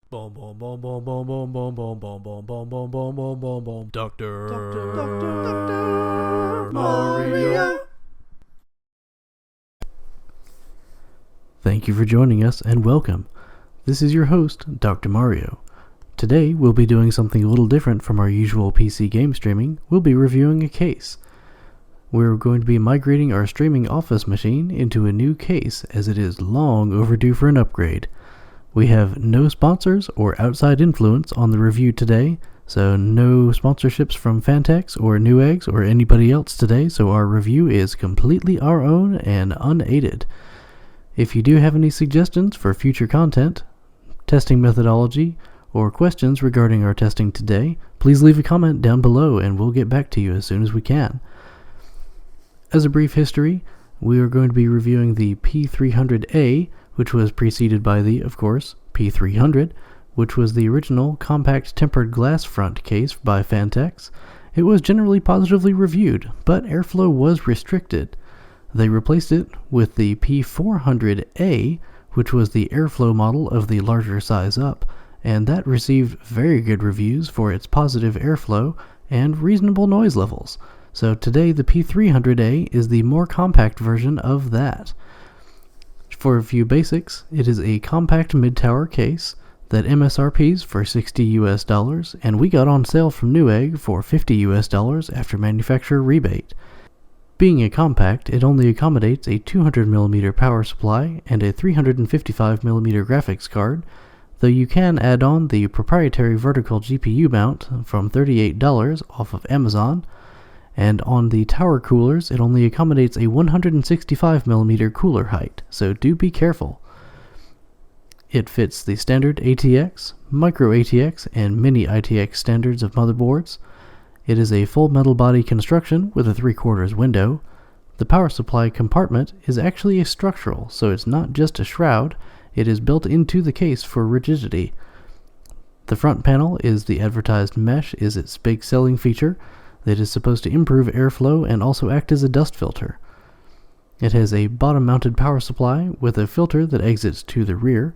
Boom, boom, boom, boom, boom, boom, boom, boom, boom, boom, boom, boom, boom, boom, boom, boom. Doctor Mario. Thank you for joining us and welcome. This is your host, Dr. Mario. Today we'll be doing something a little different from our usual PC game streaming. We'll be reviewing a case. We're going to be migrating our streaming office machine into a new case as it is long overdue for an upgrade. We have no sponsors or outside influence on the review today, so no sponsorships from Phanteks or Newegg's or anybody else today, so our review is completely our own and unaided. If you do have any suggestions for future content, testing methodology, or questions regarding our testing today, please leave a comment down below and we'll get back to you as soon as we can. As a brief history, we are going to be reviewing the P300A, which was preceded by the, of course, P300, which was the original compact tempered glass front case by Phanteks. It was generally positively reviewed, but airflow was restricted. They replaced it with the P400A, which was the airflow model of the larger size up, and that received very good reviews for its positive airflow and reasonable noise levels. So today the P300A is the more compact version of that. For a few basics, it is a compact mid-tower case that MSRPs for $60 and we got on sale from Newegg for $50 after manufacturer rebate. Being a compact, it only accommodates a 200mm power supply and a 355mm graphics card, though you can add on the proprietary vertical GPU mount from $38 off of Amazon. And on the tower coolers, it only accommodates a 165mm cooler height, so do be careful. It fits the standard ATX, micro ATX, and mini ITX standards of motherboards. It is a full metal body construction with a 3/4 window. The power supply compartment is actually a structural, so it's not just a shroud, it is built into the case for rigidity. The front panel is the advertised mesh is its big selling feature. It is supposed to improve airflow and also act as a dust filter. It has a bottom-mounted power supply with a filter that exits to the rear,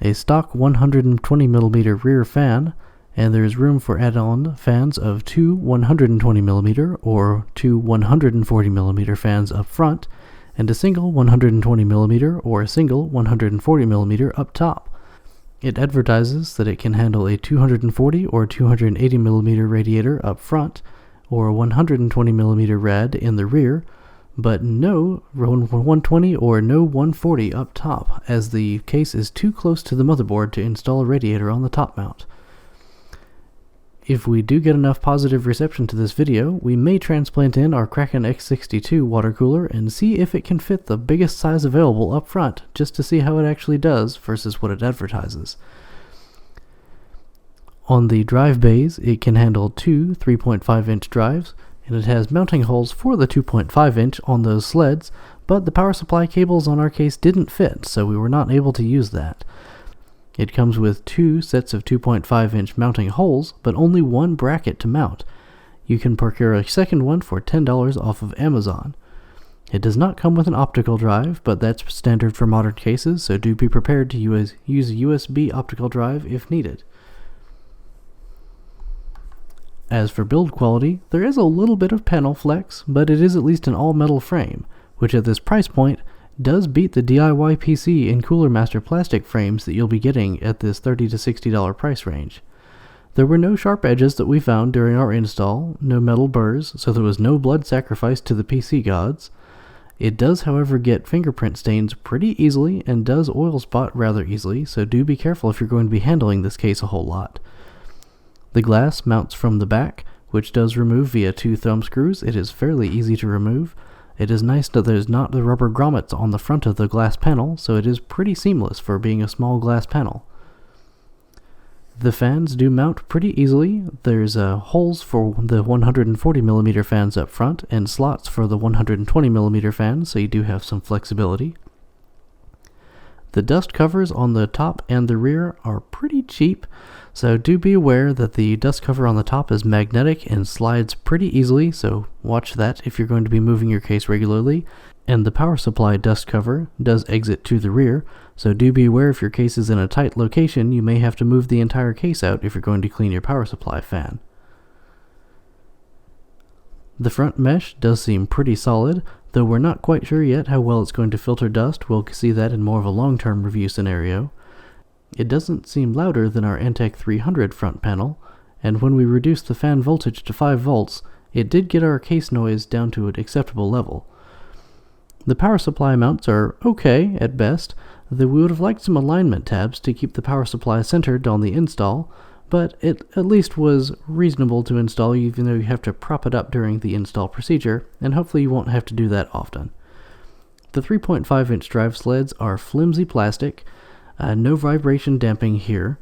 a stock 120mm rear fan, and there is room for add-on fans of two 120mm or two 140mm fans up front, and a single 120mm or a single 140mm up top. It advertises that it can handle a 240 or 280mm radiator up front, or a 120mm rad in the rear, but no 120 or no 140 up top, as the case is too close to the motherboard to install a radiator on the top mount. If we do get enough positive reception to this video, we may transplant in our Kraken X62 water cooler and see if it can fit the biggest size available up front, just to see how it actually does versus what it advertises. On the drive bays, it can handle two 3.5-inch drives, and it has mounting holes for the 2.5-inch on those sleds, but the power supply cables on our case didn't fit, so we were not able to use that. It comes with two sets of 2.5-inch mounting holes, but only one bracket to mount. You can procure a second one for $10 off of Amazon. It does not come with an optical drive, but that's standard for modern cases, so do be prepared to use a USB optical drive if needed. As for build quality, there is a little bit of panel flex, but it is at least an all-metal frame, which at this price point does beat the DIY PC and Cooler Master plastic frames that you'll be getting at this $30 to $60 price range. There were no sharp edges that we found during our install, no metal burrs, so there was no blood sacrifice to the PC gods. It does, however, get fingerprint stains pretty easily and does oil spot rather easily, so do be careful if you're going to be handling this case a whole lot. The glass mounts from the back, which does remove via two thumb screws. It is fairly easy to remove. It is nice that there's not the rubber grommets on the front of the glass panel, so it is pretty seamless for being a small glass panel. The fans do mount pretty easily. There's holes for the 140mm fans up front and slots for the 120mm fans, so you do have some flexibility. The dust covers on the top and the rear are pretty cheap, so do be aware that the dust cover on the top is magnetic and slides pretty easily, so watch that if you're going to be moving your case regularly. And the power supply dust cover does exit to the rear, so do be aware if your case is in a tight location, you may have to move the entire case out if you're going to clean your power supply fan. The front mesh does seem pretty solid, though we're not quite sure yet how well it's going to filter dust. We'll see that in more of a long-term review scenario. It doesn't seem louder than our Phanteks 300 front panel, and when we reduced the fan voltage to 5 volts, it did get our case noise down to an acceptable level. The power supply mounts are okay at best, though we would have liked some alignment tabs to keep the power supply centered on the install, but it at least was reasonable to install even though you have to prop it up during the install procedure, and hopefully you won't have to do that often. The 3.5-inch drive sleds are flimsy plastic, no vibration damping here.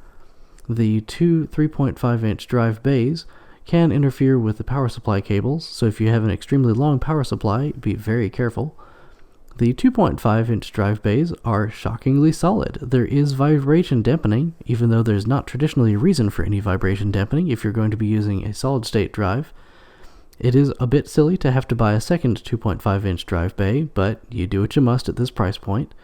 The two 3.5-inch drive bays can interfere with the power supply cables, so if you have an extremely long power supply, be very careful. The 2.5-inch drive bays are shockingly solid. There is vibration dampening, even though there's not traditionally a reason for any vibration dampening if you're going to be using a solid-state drive. It is a bit silly to have to buy a second 2.5-inch drive bay, but you do what you must at this price point.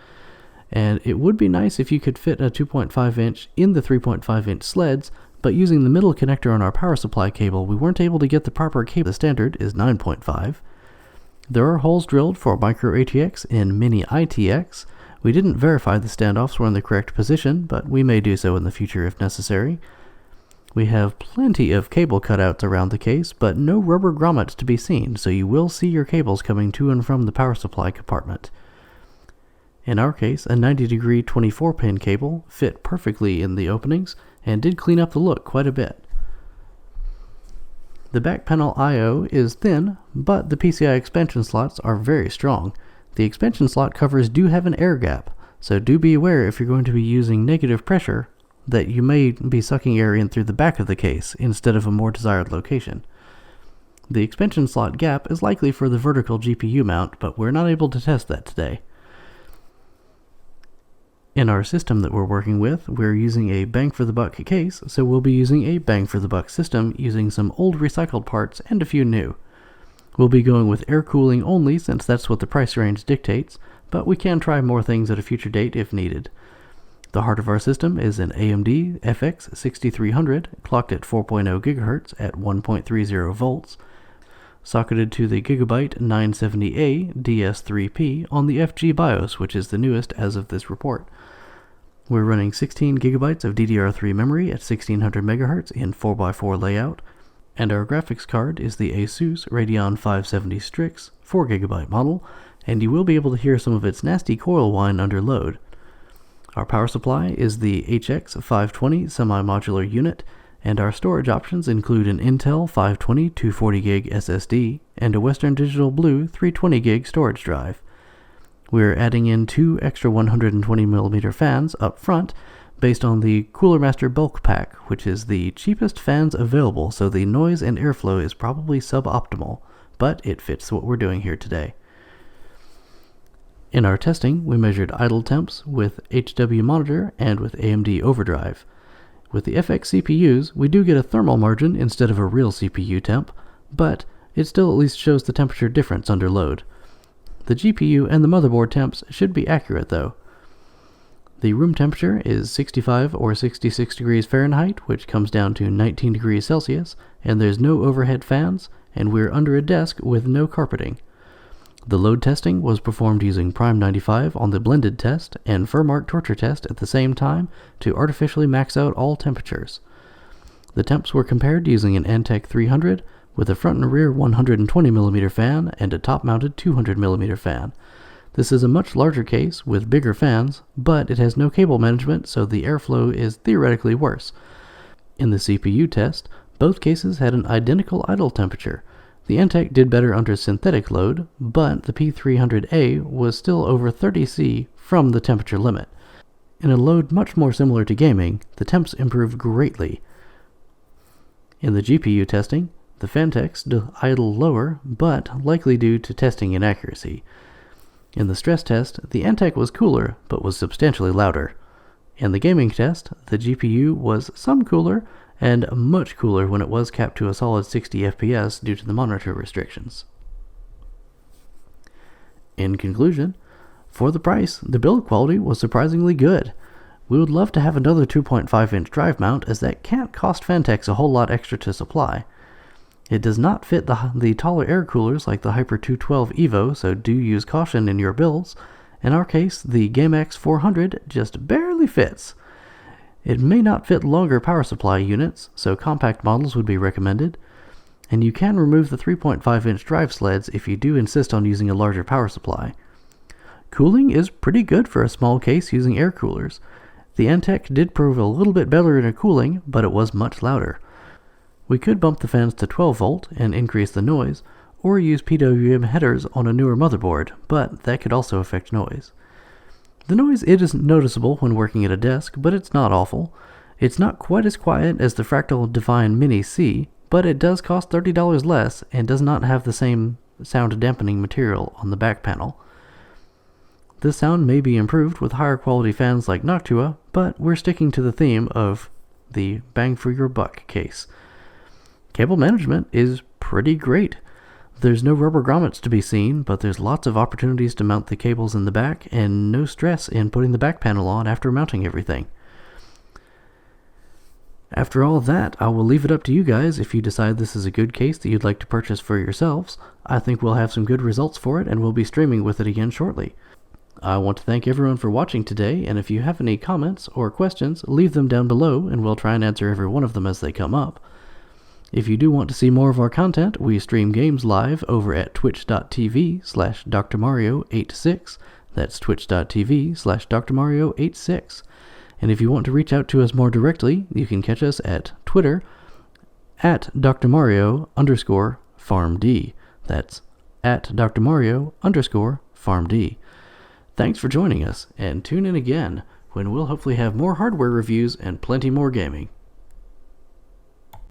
And it would be nice if you could fit a 2.5-inch in the 3.5-inch sleds, but using the middle connector on our power supply cable, we weren't able to get the proper cable. The standard is 9.5. There are holes drilled for micro ATX and mini ITX. We didn't verify the standoffs were in the correct position, but we may do so in the future if necessary. We have plenty of cable cutouts around the case, but no rubber grommets to be seen, so you will see your cables coming to and from the power supply compartment. In our case, a 90-degree 24-pin cable fit perfectly in the openings and did clean up the look quite a bit. The back panel I/O is thin, but the PCI expansion slots are very strong. The expansion slot covers do have an air gap, so do be aware if you're going to be using negative pressure that you may be sucking air in through the back of the case instead of a more desired location. The expansion slot gap is likely for the vertical GPU mount, but we're not able to test that today. In our system that we're working with, we're using a bang-for-the-buck case, so we'll be using a bang-for-the-buck system using some old recycled parts and a few new. We'll be going with air cooling only since that's what the price range dictates, but we can try more things at a future date if needed. The heart of our system is an AMD FX 6300 clocked at 4.0 GHz at 1.30 volts, socketed to the Gigabyte 970A DS3P on the FG BIOS, which is the newest as of this report. We're running 16 GB of DDR3 memory at 1600 MHz in 4x4 layout, and our graphics card is the Asus Radeon 570 Strix 4GB model, and you will be able to hear some of its nasty coil whine under load. Our power supply is the HX520 semi-modular unit, and our storage options include an Intel 520 240GB SSD and a Western Digital Blue 320GB storage drive. We're adding in two extra 120mm fans up front based on the Cooler Master Bulk Pack, which is the cheapest fans available, so the noise and airflow is probably suboptimal, but it fits what we're doing here today. In our testing, we measured idle temps with HW monitor and with AMD overdrive. With the FX CPUs, we do get a thermal margin instead of a real CPU temp, but it still at least shows the temperature difference under load. The GPU and the motherboard temps should be accurate though. The room temperature is 65 or 66 degrees Fahrenheit, which comes down to 19 degrees Celsius, and there's no overhead fans, and we're under a desk with no carpeting. The load testing was performed using Prime 95 on the blended test and Furmark torture test at the same time to artificially max out all temperatures. The temps were compared using an Phanteks 300 with a front and rear 120mm fan and a top-mounted 200mm fan. This is a much larger case with bigger fans, but it has no cable management, so the airflow is theoretically worse. In the CPU test, both cases had an identical idle temperature. The Phanteks did better under synthetic load, but the P300A was still over 30°C from the temperature limit. In a load much more similar to gaming, the temps improved greatly. In the GPU testing, the Phanteks idle lower, but likely due to testing inaccuracy. In the stress test, the Phanteks was cooler, but was substantially louder. In the gaming test, the GPU was some cooler, and much cooler when it was capped to a solid 60 FPS due to the monitor restrictions. In conclusion, For the price, the build quality was surprisingly good. We would love to have another 2.5-inch drive mount, as that can't cost Phanteks a whole lot extra to supply. It does not fit the taller air coolers like the Hyper 212 Evo, so do use caution in your builds. In our case, the GameX 400 just barely fits. It may not fit longer power supply units, so compact models would be recommended. And you can remove the 3.5-inch drive sleds if you do insist on using a larger power supply. Cooling is pretty good for a small case using air coolers. The Antec did prove a little bit better in cooling, but it was much louder. We could bump the fans to 12 volt and increase the noise, or use PWM headers on a newer motherboard, but that could also affect noise. The noise is noticeable when working at a desk, but it's not awful. It's not quite as quiet as the Fractal Divine Mini C, but it does cost $30 less and does not have the same sound dampening material on the back panel. This sound may be improved with higher quality fans like Noctua, but we're sticking to the theme of the bang for your buck case. Cable management is pretty great. There's no rubber grommets to be seen, but there's lots of opportunities to mount the cables in the back and no stress in putting the back panel on after mounting everything. After all of that, I will leave it up to you guys if you decide this is a good case that you'd like to purchase for yourselves. I think we'll have some good results for it, and we'll be streaming with it again shortly. I want to thank everyone for watching today, and if you have any comments or questions, leave them down below and we'll try and answer every one of them as they come up. If you do want to see more of our content, we stream games live over at twitch.tv/drmario86. That's twitch.tv/drmario86. And if you want to reach out to us more directly, you can catch us at Twitter at drmario_farmd. That's at drmario_farmd. Thanks for joining us, and tune in again when we'll hopefully have more hardware reviews and plenty more gaming.